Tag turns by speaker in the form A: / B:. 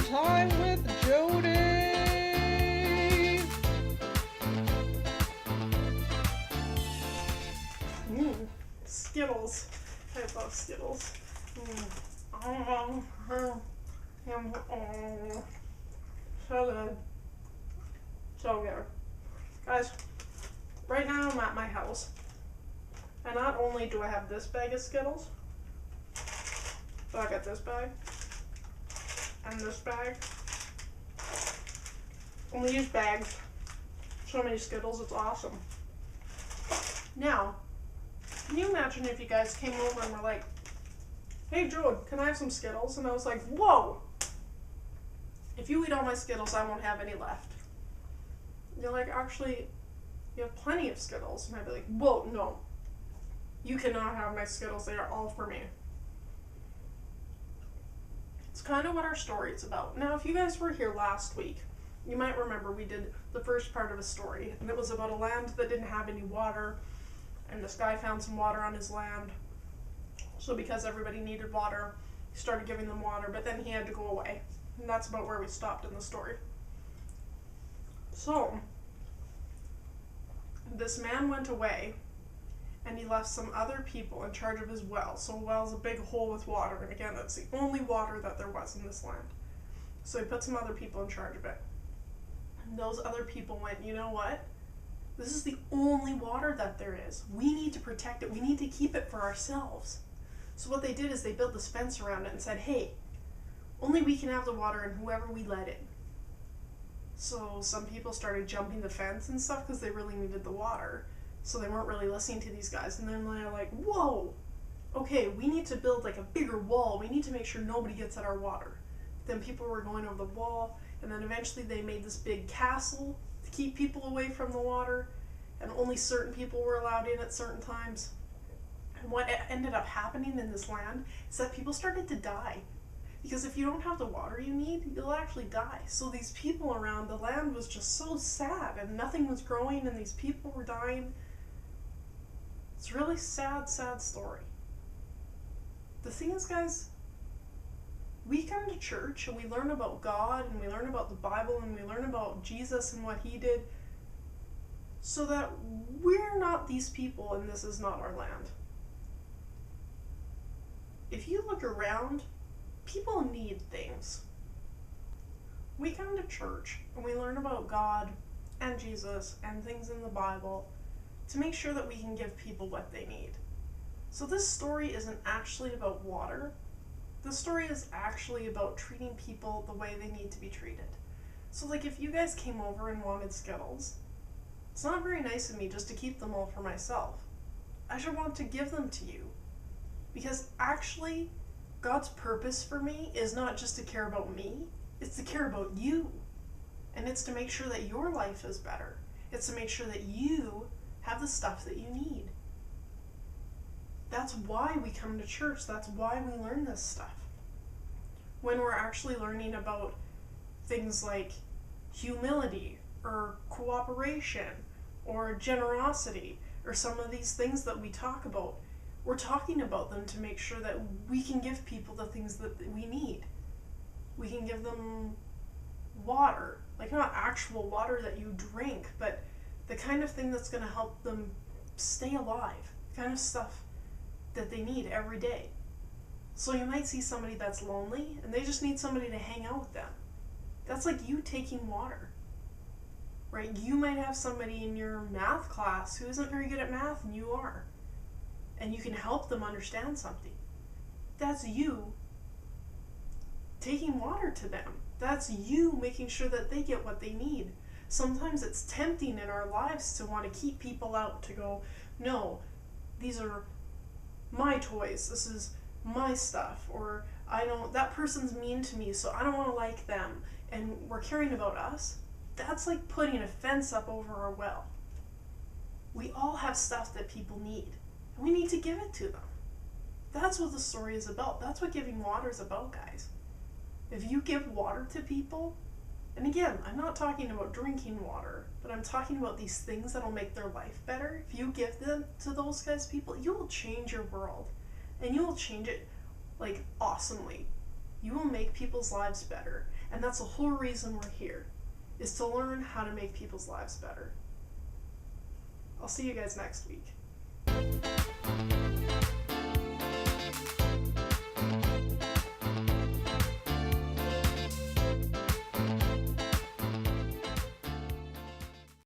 A: Time with Jodi.
B: Skittles. I love Skittles. So good. So good. Guys, right now I'm at my house. And not only do I have this bag of Skittles, but I got this bag. And this bag. And we use bags. So many Skittles, it's awesome. Now, can you imagine if you guys came over and were like, hey Jodi, can I have some Skittles? And I was like, whoa! If you eat all my Skittles, I won't have any left. You're like, actually, you have plenty of Skittles. And I'd be like, whoa, no. You cannot have my Skittles, they are all for me. It's kind of what our story is about. Now, if you guys were here last week, you might remember we did the first part of a story, and it was about a land that didn't have any water, and this guy found some water on his land. So because everybody needed water, he started giving them water, but then he had to go away. And that's about where we stopped in the story. So, this man went away, and he left some other people in charge of his well. So a well is a big hole with water, and again, that's the only water that there was in this land. So he put some other people in charge of it. And those other people went, you know what? This is the only water that there is. We need to protect it. We need to keep it for ourselves. So what they did is they built this fence around it and said, hey, only we can have the water and whoever we let in. So some people started jumping the fence and stuff because they really needed the water. So they weren't really listening to these guys. And then they're like, whoa, okay, we need to build like a bigger wall. We need to make sure nobody gets at our water. Then people were going over the wall, and then eventually they made this big castle to keep people away from the water, and only certain people were allowed in at certain times. And what ended up happening in this land is that people started to die. Because if you don't have the water you need, you'll actually die. So these people around the land was just so sad, and nothing was growing, and these people were dying. It's a really sad, sad story. The thing is, guys, we come to church and we learn about God and we learn about the Bible and we learn about Jesus and what he did so that we're not these people and this is not our land. If you look around, people need things. We come to church and we learn about God and Jesus and things in the Bible to make sure that we can give people what they need. So this story isn't actually about water. The story is actually about treating people the way they need to be treated. So like if you guys came over and wanted Skittles, it's not very nice of me just to keep them all for myself. I should want to give them to you. Because actually, God's purpose for me is not just to care about me, it's to care about you. And it's to make sure that your life is better. It's to make sure that you have the stuff that you need. That's why we come to church. That's why we learn this stuff. When we're actually learning about things like humility or cooperation or generosity or some of these things that we talk about, we're talking about them to make sure that we can give people the things that we need. We can give them water, like not actual water that you drink, but the kind of thing that's going to help them stay alive, the kind of stuff that they need every day. So you might see somebody that's lonely and they just need somebody to hang out with them. That's like you taking water, right? You might have somebody in your math class who isn't very good at math and you are. And you can help them understand something. That's you taking water to them. That's you making sure that they get what they need. Sometimes it's tempting in our lives to want to keep people out, to go, no, these are my toys, this is my stuff, or that person's mean to me, so I don't want to like them, and we're caring about us. That's like putting a fence up over our well. We all have stuff that people need, and we need to give it to them. That's what the story is about. That's what giving water is about, guys. If you give water to people, and again, I'm not talking about drinking water, but I'm talking about these things that'll make their life better. If you give them to those guys, people, you will change your world. And you will change it, like, awesomely. You will make people's lives better. And that's the whole reason we're here, is to learn how to make people's lives better. I'll see you guys next week.